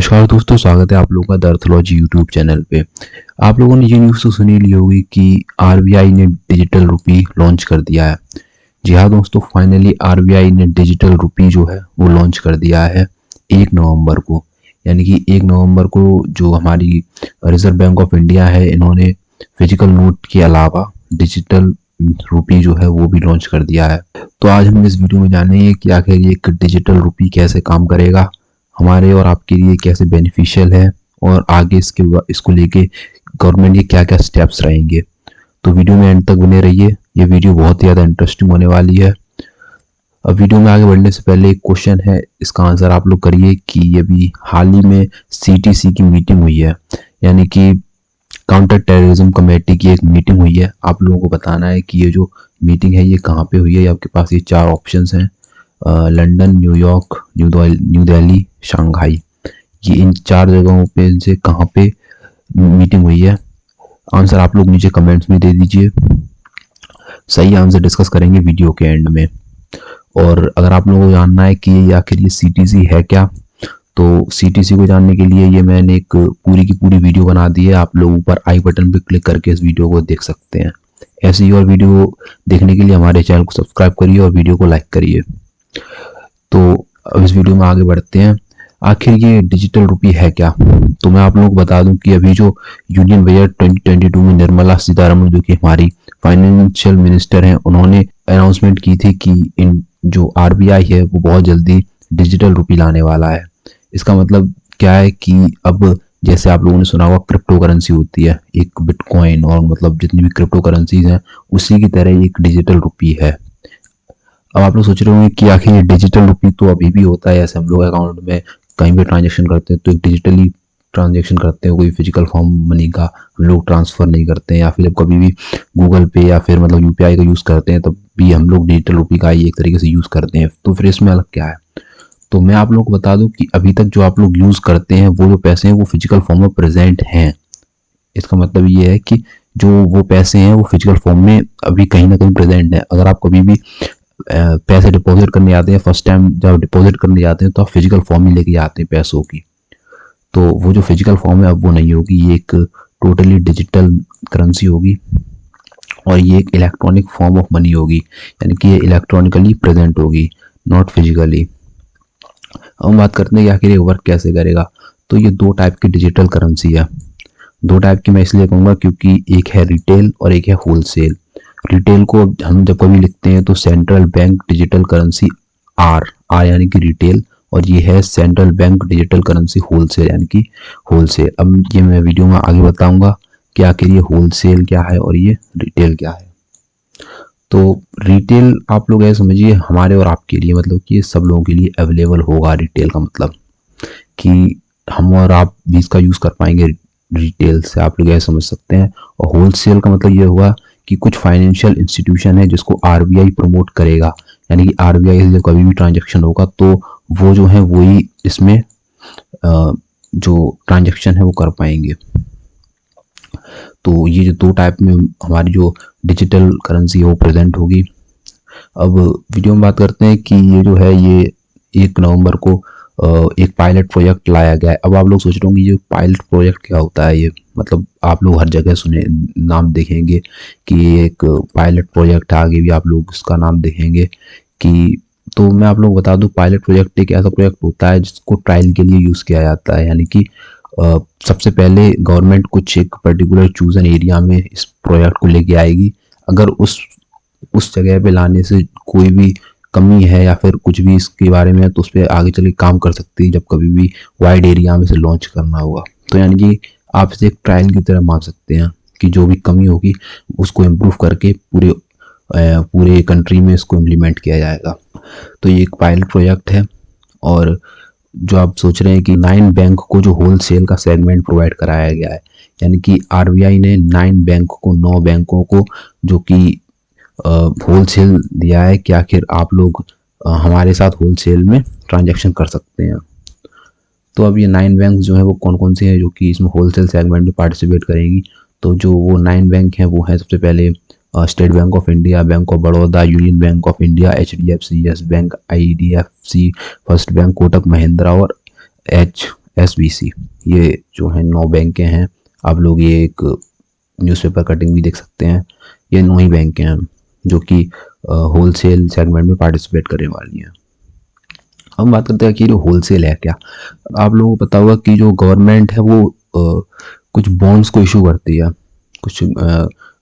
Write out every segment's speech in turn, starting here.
नमस्कार दोस्तों, स्वागत है आप लोगों का द अर्थलॉजी यूट्यूब चैनल पे। आप लोगों ने ये न्यूज़ तो सुनी ली होगी कि आरबीआई ने डिजिटल रुपी लॉन्च कर दिया है। जी हाँ दोस्तों, फाइनली आरबीआई ने डिजिटल रुपी जो है वो लॉन्च कर दिया है 1 नवंबर को। यानी कि 1 नवंबर को जो हमारी रिजर्व बैंक ऑफ इंडिया है, इन्होंने फिजिकल नोट के अलावा डिजिटल रुपी जो है वो भी लॉन्च कर दिया है। तो आज हम इस वीडियो में जानेंगे कि आखिर ये डिजिटल रुपी कैसे काम करेगा, हमारे और आपके लिए कैसे बेनिफिशियल है, और आगे इसको लेके गवर्नमेंट के क्या क्या स्टेप्स रहेंगे। तो वीडियो में एंड तक बने रहिए, ये वीडियो बहुत ही ज़्यादा इंटरेस्टिंग होने वाली है। अब वीडियो में आगे बढ़ने से पहले एक क्वेश्चन है, इसका आंसर आप लोग करिए कि अभी हाल ही में सीटीसी की मीटिंग हुई है, यानी कि काउंटर टेररिज्म कमेटी की एक मीटिंग हुई है। आप लोगों को बताना है कि ये जो मीटिंग है ये कहाँ पे हुई है। आपके पास ये 4 ऑप्शंस हैं, London, New York, new Delhi, Shanghai. ये इन 4 जगहों पे से कहाँ पे मीटिंग हुई है, आंसर आप लोग नीचे कमेंट्स में दे दीजिए। सही आंसर डिस्कस करेंगे वीडियो के एंड में। और अगर आप लोगों को जानना है कि ये आखिर ये सीटीसी है क्या, तो सीटीसी को जानने के लिए ये मैंने एक पूरी की पूरी वीडियो बना दी है। आप लोग ऊपर आई बटन पे क्लिक करके इस वीडियो को देख सकते हैं। ऐसी ही और वीडियो देखने के लिए हमारे चैनल को सब्सक्राइब करिए और वीडियो को लाइक करिए। तो अब इस वीडियो में आगे बढ़ते हैं, आखिर ये डिजिटल रुपी है क्या। तो मैं आप लोगों को बता दूं कि अभी जो यूनियन बजट 2022 में निर्मला सीतारमण, जो कि हमारी फाइनेंशियल मिनिस्टर हैं, उन्होंने अनाउंसमेंट की थी कि इन जो आरबीआई है वो बहुत जल्दी डिजिटल रुपी लाने वाला है। इसका मतलब क्या है कि अब जैसे आप लोगों ने सुना होगा क्रिप्टो करेंसी होती है, एक बिटकॉइन और मतलब जितनी भी क्रिप्टो करेंसीज हैं उसी की तरह एक डिजिटल रुपी है। अब आप लोग सोच रहे होंगे कि आखिर ये डिजिटल रुपी तो अभी भी होता है, जैसे हम लोग अकाउंट में कहीं भी ट्रांजेक्शन करते हैं तो एक डिजिटली ट्रांजेक्शन करते हैं, कोई फिजिकल फॉर्म मनी का हम लोग ट्रांसफर नहीं करते हैं। या फिर जब कभी भी गूगल पे या फिर मतलब यूपीआई का यूज़ करते हैं तब भी हम लोग डिजिटल रुपी का ही एक तरीके से यूज़ करते हैं। तो फिर इसमें अलग क्या है। तो मैं आप लोगों को बता दूं कि अभी तक जो आप लोग यूज़ करते हैं वो जो पैसे हैं वो फिजिकल फॉर्म में प्रेजेंट हैं। इसका मतलब ये है कि जो वो पैसे हैं वो फिजिकल फॉर्म में अभी कहीं ना कहीं प्रेजेंट है। अगर आप कभी भी पैसे डिपॉजिट करने जाते हैं, फर्स्ट टाइम जब डिपॉजिट करने जाते हैं तो आप फिजिकल फॉर्म ही लेके जाते हैं पैसों की। तो वो जो फिजिकल फॉर्म है अब वो नहीं होगी, ये एक टोटली डिजिटल करेंसी होगी और ये एक इलेक्ट्रॉनिक फॉर्म ऑफ मनी होगी, यानी कि ये इलेक्ट्रॉनिकली प्रेजेंट होगी, नॉट फिजिकली। अब हम बात करते हैं कि आखिर ये वर्क कैसे करेगा। तो ये 2 टाइप की डिजिटल करेंसी है। 2 टाइप की मैं इसलिए कहूँगा क्योंकि एक है रिटेल और एक है होलसेल। रिटेल को हम जब कभी लिखते हैं तो central bank digital currency R यानी कि रिटेल, और ये है central bank digital currency wholesale यानी कि होलसेल। अब ये मैं वीडियो में आगे बताऊंगा कि आखिर ये होलसेल क्या है और ये रिटेल क्या है। तो रिटेल आप लोग ऐसे समझिए हमारे और आपके लिए, मतलब कि सब लोगों के लिए अवेलेबल होगा। रिटेल का मतलब कि हम और आप भी इसका यूज़ कर पाएंगे रिटेल से, आप लोग ऐसे समझ सकते हैं। और होलसेल का मतलब ये हुआ कि कुछ फाइनेंशियल इंस्टीट्यूशन है जिसको आरबीआई प्रमोट करेगा, यानी कि आरबीआई से जब कभी भी ट्रांजैक्शन होगा तो वो जो है वही इसमें जो ट्रांजैक्शन है वो कर पाएंगे। तो ये जो 2 टाइप में हमारी जो डिजिटल करेंसी है वो प्रेजेंट होगी। अब वीडियो में बात करते हैं कि ये जो है ये 1 नवंबर को एक पायलट प्रोजेक्ट लाया गया है। अब आप लोग सोच रहे होंगे ये पायलट प्रोजेक्ट क्या होता है। ये मतलब आप लोग हर जगह सुने नाम देखेंगे कि एक पायलट प्रोजेक्ट है, आगे भी आप लोग इसका नाम देखेंगे कि। तो मैं आप लोग बता दूं, पायलट प्रोजेक्ट एक ऐसा प्रोजेक्ट होता है जिसको ट्रायल के लिए यूज़ किया जाता है, यानी कि सबसे पहले गवर्नमेंट कुछ एक पर्टिकुलर चूजन एरिया में इस प्रोजेक्ट को लेके आएगी। अगर उस जगह पे लाने से कोई भी कमी है या फिर कुछ भी इसके बारे में है तो उस पर आगे चल के काम कर सकती है जब कभी भी वाइड एरिया में से लॉन्च करना होगा। तो यानी कि आप इसे एक ट्रायल की तरह मान सकते हैं कि जो भी कमी होगी उसको इम्प्रूव करके पूरे कंट्री में इसको इम्प्लीमेंट किया जाएगा। तो ये एक पायलट प्रोजेक्ट है। और जो आप सोच रहे हैं कि 9 बैंक को जो होलसेल का सेगमेंट प्रोवाइड कराया गया है, यानी कि आरबीआई ने 9 बैंकों को जो कि होलसेल दिया है कि आखिर आप लोग हमारे साथ होलसेल में ट्रांजैक्शन कर सकते हैं। तो अब ये 9 बैंक जो है वो कौन कौन से हैं जो कि इसमें होलसेल सेगमेंट में पार्टिसिपेट करेंगी। तो जो वो 9 बैंक हैं वो हैं सबसे पहले state bank of India, bank of Baroda, union bank of India, HDFC, yes bank, IDFC, first bank, Kotak Mahindra और SBC, ये जो है 9 बैंकें हैं। आप लोग ये एक न्यूज़पेपर कटिंग भी देख सकते हैं। ये 9 ही बैंकें हैं जो कि होलसेल सेगमेंट में पार्टिसिपेट करने वाली हैं। हम बात करते हैं कि जो होलसेल है क्या। आप लोगों को पता होगा कि जो गवर्नमेंट है वो कुछ बॉन्ड्स को इशू करती है। कुछ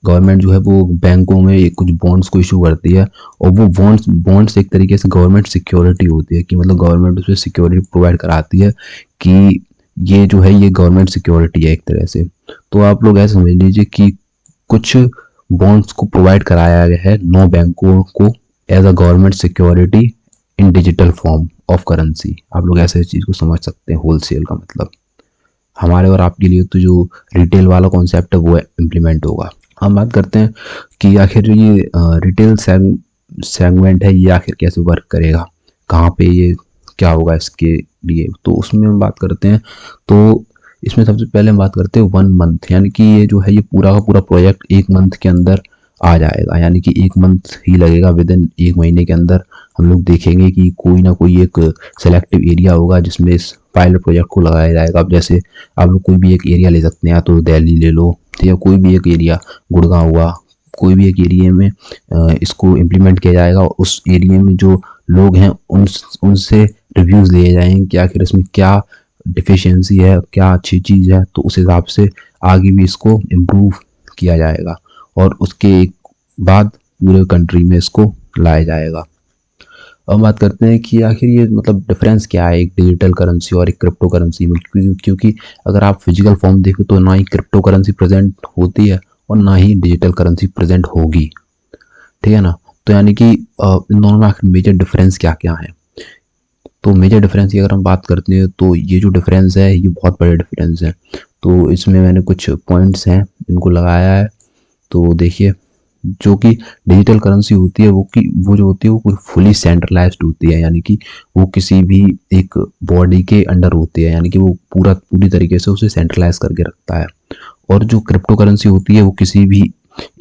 गवर्नमेंट जो है वो बैंकों में कुछ बॉन्ड्स को इशू करती है, और वो बॉन्ड्स एक तरीके से गवर्नमेंट सिक्योरिटी होती है कि मतलब गवर्नमेंट उसमें सिक्योरिटी प्रोवाइड कराती है कि ये जो है ये गवर्नमेंट सिक्योरिटी है एक तरह से। तो आप लोग ऐसा समझ लीजिए कि कुछ बॉन्ड्स को प्रोवाइड कराया गया है 9 बैंकों को as a government security in digital form of currency. आप लोग ऐसे चीज़ को समझ सकते हैं। होलसेल का मतलब हमारे और आपके लिए तो जो रिटेल वाला कॉन्सेप्ट है वो इम्प्लीमेंट होगा। हम बात करते हैं कि आखिर ये रिटेल सेगमेंट है ये आखिर कैसे वर्क करेगा, कहाँ पे ये क्या होगा इसके लिए। तो उसमें हम बात करते हैं, तो इसमें सबसे पहले हम बात करते हैं 1 मंथ, यानी कि ये जो है ये पूरा का पूरा प्रोजेक्ट 1 मंथ के अंदर आ जाएगा। यानी कि 1 मंथ ही लगेगा, विद इन 1 महीने के अंदर हम लोग देखेंगे कि कोई ना कोई एक सेलेक्टिव एरिया होगा जिसमें इस पायलट प्रोजेक्ट को लगाया जाएगा। अब जैसे आप लोग कोई भी एक एरिया ले सकते हैं, या तो दिल्ली ले लो या कोई भी एक एरिया, गुड़गांव हुआ, कोई भी एक एरिया में इसको इम्प्लीमेंट किया जाएगा। और उस एरिया में जो लोग हैं उनसे रिव्यूज़ लिए जाएंगे कि आखिर इसमें क्या डिफिशियंसी है, क्या अच्छी चीज़ है, तो उस हिसाब से आगे भी इसको इम्प्रूव किया जाएगा और उसके एक बाद पूरे कंट्री में इसको लाया जाएगा। अब बात करते हैं कि आखिर ये मतलब डिफरेंस क्या है एक डिजिटल करेंसी और एक क्रिप्टो करेंसी में, क्योंकि अगर आप फिजिकल फॉर्म देखें तो ना ही क्रिप्टो करेंसी प्रेजेंट होती है और ना ही डिजिटल करेंसी प्रेजेंट होगी, ठीक है ना। तो यानी कि इन दोनों में आखिर मेजर डिफरेंस क्या क्या है। तो मेजर डिफरेंस की अगर हम बात करते हैं तो ये जो डिफरेंस है ये बहुत बड़े डिफरेंस है। तो इसमें मैंने कुछ पॉइंट्स हैं इनको लगाया है। तो देखिए, जो कि डिजिटल करेंसी होती है वो जो होती है वो फुली सेंट्रलाइज्ड होती है, यानी कि वो किसी भी एक बॉडी के अंडर होती है, यानी कि वो पूरी तरीके से उसे सेंट्रलाइज करके रखता है। और जो क्रिप्टो करेंसी होती है वो किसी भी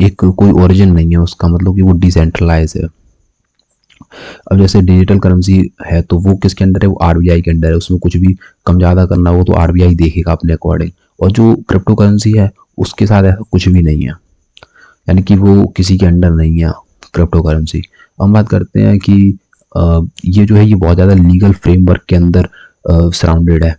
एक कोई ओरिजिन नहीं है उसका, मतलब कि वो डिसेंट्रलाइज है। अब जैसे डिजिटल करेंसी है तो वो किसके अंडर है, वो आरबीआई के अंडर है। उसमें कुछ भी कम ज़्यादा करना हो तो आरबीआई देखेगा अपने अकॉर्डिंग। और जो क्रिप्टो करेंसी है उसके साथ ऐसा कुछ भी नहीं है, यानी कि वो किसी के अंडर नहीं है क्रिप्टो करेंसी। हम बात करते हैं कि ये जो है ये बहुत ज़्यादा लीगल फ्रेमवर्क के अंदर सराउंडेड है।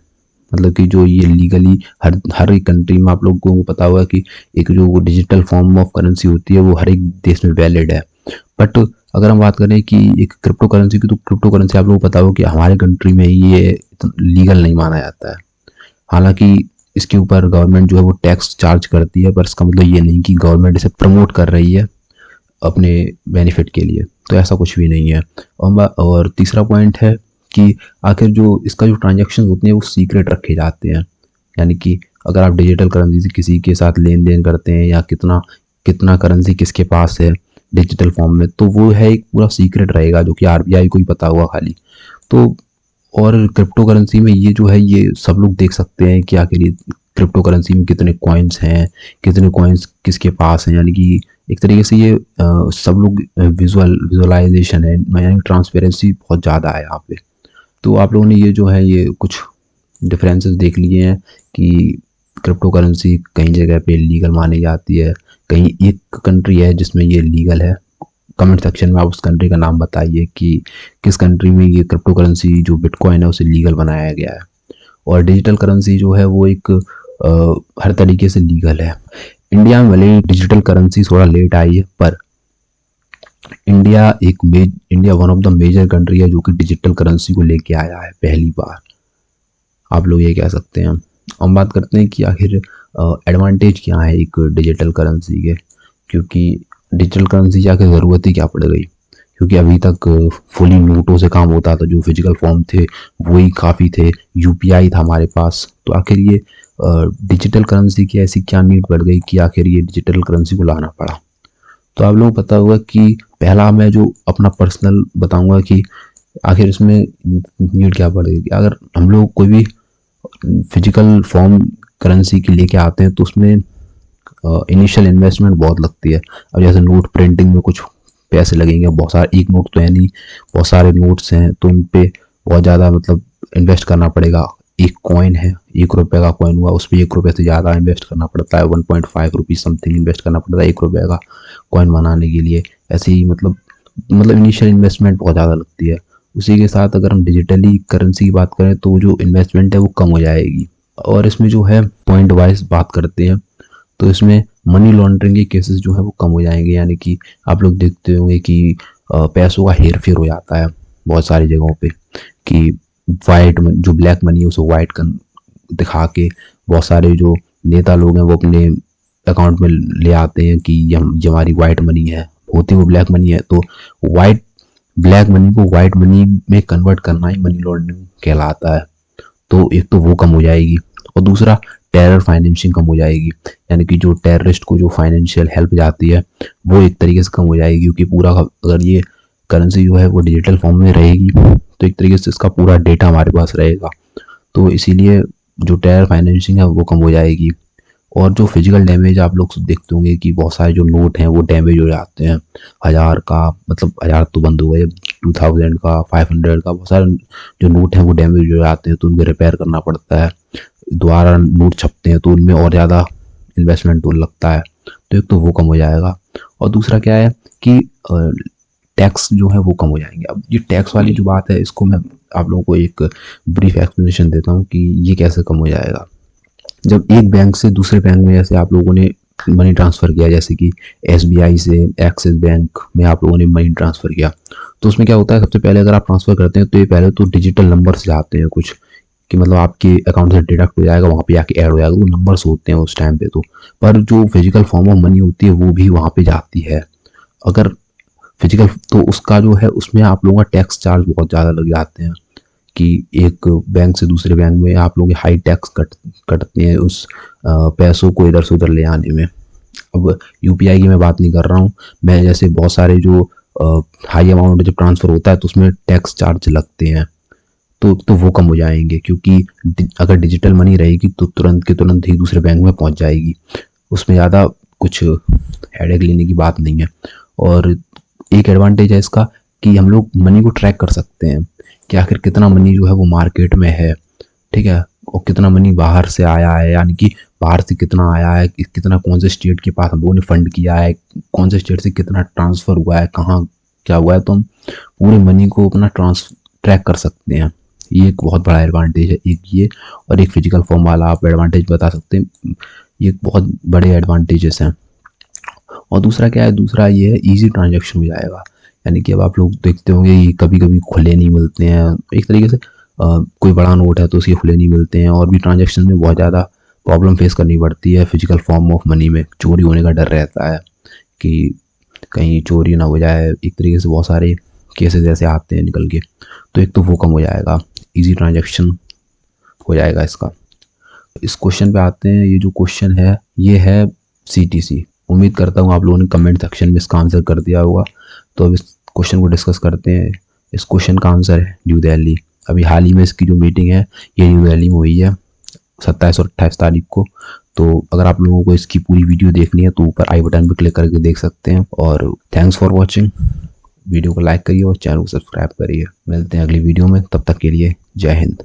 मतलब कि जो ये लीगली हर एक कंट्री में, आप लोगों को पता होगा कि एक जो डिजिटल फॉर्म ऑफ करेंसी होती है वो हर एक देश में वैलिड है। बट अगर हम बात करें कि एक क्रिप्टो करेंसी की, तो क्रिप्टो करेंसी आप लोगों को पता होगा कि हमारे कंट्री में ये लीगल नहीं माना जाता है। हालांकि इसके ऊपर गवर्नमेंट जो है वो टैक्स चार्ज करती है, पर इसका मतलब ये नहीं कि गवर्नमेंट इसे प्रमोट कर रही है अपने बेनिफिट के लिए। तो ऐसा कुछ भी नहीं है। और तीसरा पॉइंट है कि आखिर जो इसका जो ट्रांजैक्शन होते हैं वो सीक्रेट रखे जाते हैं। यानी कि अगर आप डिजिटल करेंसी से किसी के साथ लेन देन करते हैं या कितना कितना करेंसी किसके पास है डिजिटल फॉर्म में, तो वो है एक पूरा सीक्रेट रहेगा जो कि आरबीआई को ही पता होगा खाली। तो और क्रिप्टो करेंसी में ये जो है ये सब लोग देख सकते हैं कि आखिर ये क्रिप्टो करेंसी में कितने कॉइन्स हैं, कितने कॉइन्स किसके पास हैं। यानी कि एक तरीके से ये सब लोग विजुअलाइजेशन है, यानी ट्रांसपेरेंसी बहुत ज़्यादा है यहाँ पे। तो आप लोगों ने ये जो है ये कुछ डिफरेंसेस देख लिए हैं कि क्रिप्टो करेंसी कई जगह पे लीगल मानी जाती है, कहीं एक कंट्री है जिसमें ये लीगल है। कमेंट सेक्शन में आप उस कंट्री का नाम बताइए कि किस कंट्री में ये क्रिप्टो करेंसी जो बिटकॉइन है उसे लीगल बनाया गया है। और डिजिटल करेंसी जो है वो एक हर तरीके से लीगल है। इंडिया में भले डिजिटल करेंसी थोड़ा लेट आई है, पर India one of the major country है जो कि डिजिटल करेंसी को लेके आया है पहली बार, आप लोग ये कह सकते हैं। हम बात करते हैं कि आखिर एडवांटेज क्या है एक डिजिटल करेंसी के, क्योंकि डिजिटल करेंसी की आखिर ज़रूरत ही क्या पड़ गई। क्योंकि अभी तक फुली नोटों से काम होता था, जो फिजिकल फॉर्म थे वही काफ़ी थे, यूपीआई था हमारे पास। तो आखिर ये डिजिटल करेंसी की ऐसी क्या नीड पड़ गई कि आखिर ये डिजिटल करेंसी को लाना पड़ा। तो आप लोगों को पता होगा कि पहला मैं जो अपना पर्सनल बताऊंगा कि आखिर इसमें नीड क्या पड़ गई। अगर हम लोग कोई भी फिजिकल फॉर्म करेंसी की लेके आते हैं तो उसमें इनिशियल इन्वेस्टमेंट बहुत लगती है। अब जैसे नोट प्रिंटिंग में कुछ पैसे लगेंगे, बहुत सारे, एक नोट तो है नहीं, बहुत सारे नोट्स हैं, तो उन पे बहुत ज़्यादा मतलब इन्वेस्ट करना पड़ेगा। एक कॉइन है, 1 रुपये का कॉइन हुआ, उस पर 1 रुपये से ज़्यादा इन्वेस्ट करना पड़ता है, 1.5 रुपीज़ समथिंग इन्वेस्ट करना पड़ता है 1 रुपये का कॉइन बनाने के लिए। ऐसे ही मतलब इनिशियल इन्वेस्टमेंट बहुत ज़्यादा लगती है। उसी के साथ अगर हम डिजिटली करेंसी की बात करें तो जो इन्वेस्टमेंट है वो कम हो जाएगी। और इसमें जो है पॉइंट वाइज बात करते हैं तो इसमें मनी लॉन्ड्रिंग के केसेस जो है वो कम हो जाएंगे। यानी कि आप लोग देखते होंगे कि पैसों का हेर फेर हो जाता है बहुत सारी जगहों पे, कि वाइट जो ब्लैक मनी है उसको वाइट दिखा के बहुत सारे जो नेता लोग हैं वो अपने अकाउंट में ले आते हैं कि ये हमारी वाइट मनी है, होती वो ब्लैक मनी है। तो वाइट ब्लैक मनी को वाइट मनी में कन्वर्ट करना ही मनी लॉन्ड्रिंग कहलाता है। तो एक तो वो कम हो जाएगी, और दूसरा टेरर फाइनेंसिंग कम हो जाएगी। यानी कि जो टेररिस्ट को जो फाइनेंशियल हेल्प जाती है वो एक तरीके से कम हो जाएगी, क्योंकि पूरा अगर ये करेंसी जो है वो डिजिटल फॉर्म में रहेगी तो एक तरीके से इसका पूरा डेटा हमारे पास रहेगा। तो इसीलिए जो टेरर फाइनेंसिंग है वो कम हो जाएगी। और जो फिजिकल डैमेज आप लोग देखते होंगे कि बहुत सारे जो नोट हैं वो डैमेज हो जाते हैं, 1000 का, मतलब 1000 तो बंद हो गए, 2000 का, 500 का, बहुत सारे जो नोट हैं वो डैमेज हो जाते हैं तो उनको रिपेयर करना पड़ता है। दोबारा नोट छपते हैं तो उनमें और ज़्यादा इन्वेस्टमेंट लगता है। तो एक तो वो कम हो जाएगा, और दूसरा क्या है कि टैक्स जो है वो कम हो जाएंगे। अब ये टैक्स वाली जो बात है इसको मैं आप लोगों को एक ब्रीफ एक्सप्लेनेशन देता हूँ कि ये कैसे कम हो जाएगा। जब एक बैंक से दूसरे बैंक में जैसे आप लोगों ने मनी ट्रांसफ़र किया, जैसे कि SBI से एक्सिस बैंक में आप लोगों ने मनी ट्रांसफ़र किया, तो उसमें क्या होता है, सबसे पहले अगर आप ट्रांसफ़र करते हैं तो ये पहले तो डिजिटल नंबर्स जाते हैं कुछ, कि मतलब आपके अकाउंट से डिडक्ट हो जाएगा, वहाँ पे आके ऐड हो जाएगा, वो नंबर्स होते हैं उस टाइम पे। तो पर जो फिजिकल फॉर्म ऑफ मनी होती है वो भी वहाँ पे जाती है। अगर फिजिकल तो उसका जो है उसमें आप लोगों का टैक्स चार्ज बहुत ज़्यादा लग जाते हैं, कि एक बैंक से दूसरे बैंक में आप लोग हाई टैक्स कटते हैं उस पैसों को इधर से उधर ले आने में। अब UPI की मैं बात नहीं कर रहा हूँ, मैं जैसे बहुत सारे जो हाई अमाउंट जब ट्रांसफ़र होता है तो उसमें टैक्स चार्ज लगते हैं, तो वो कम हो जाएंगे, क्योंकि अगर डिजिटल मनी रहेगी तो तुरंत के तुरंत ही दूसरे बैंक में पहुंच जाएगी, उसमें ज़्यादा कुछ हेडेक लेने की बात नहीं है। और एक एडवांटेज है इसका कि हम लोग मनी को ट्रैक कर सकते हैं कि आखिर कितना मनी जो है वो मार्केट में है, ठीक है, और कितना मनी बाहर से आया है, यानी कि बाहर से कितना आया है, कितना कौन से स्टेट के पास हम लोगों ने फंड किया है, कौन से स्टेट से कितना ट्रांसफ़र हुआ है, कहाँ क्या हुआ है, तो हम पूरे मनी को अपना ट्रैक कर सकते हैं। ये एक बहुत बड़ा एडवांटेज है, एक ये, और एक फिजिकल फॉर्म वाला आप एडवांटेज बता सकते हैं, ये बहुत बड़े एडवांटेजेस हैं। और दूसरा क्या है, दूसरा ये है ईजी ट्रांजेक्शन हो जाएगा। यानी कि अब आप लोग देखते होंगे ये कभी कभी खुले नहीं मिलते हैं, एक तरीके से कोई बड़ा नोट है तो उसके खुले नहीं मिलते हैं, और भी ट्रांजेक्शन में बहुत ज़्यादा प्रॉब्लम फेस करनी पड़ती है। फिजिकल फॉर्म ऑफ मनी में चोरी होने का डर रहता है कि कहीं चोरी ना हो जाए, एक तरीके से बहुत सारे केसेस ऐसे आते हैं निकल के। तो एक तो वो कम हो जाएगा, इजी ट्रांजैक्शन हो जाएगा इसका। इस क्वेश्चन पे आते हैं, ये जो क्वेश्चन है ये है CTC। उम्मीद करता हूँ आप लोगों ने कमेंट सेक्शन में इसका आंसर कर दिया होगा। तो अब इस क्वेश्चन को डिस्कस करते हैं। इस क्वेश्चन का आंसर है न्यू दिल्ली। अभी हाल ही में इसकी जो मीटिंग है ये न्यू दिल्ली में हुई है 27 और 28 तारीख को। तो अगर आप लोगों को इसकी पूरी वीडियो देखनी है तो ऊपर आई बटन पर क्लिक करके देख सकते हैं। और थैंक्स फॉर वॉचिंग। वीडियो को लाइक करिए और चैनल को सब्सक्राइब करिए। मिलते हैं अगली वीडियो में, तब तक के लिए जय हिंद।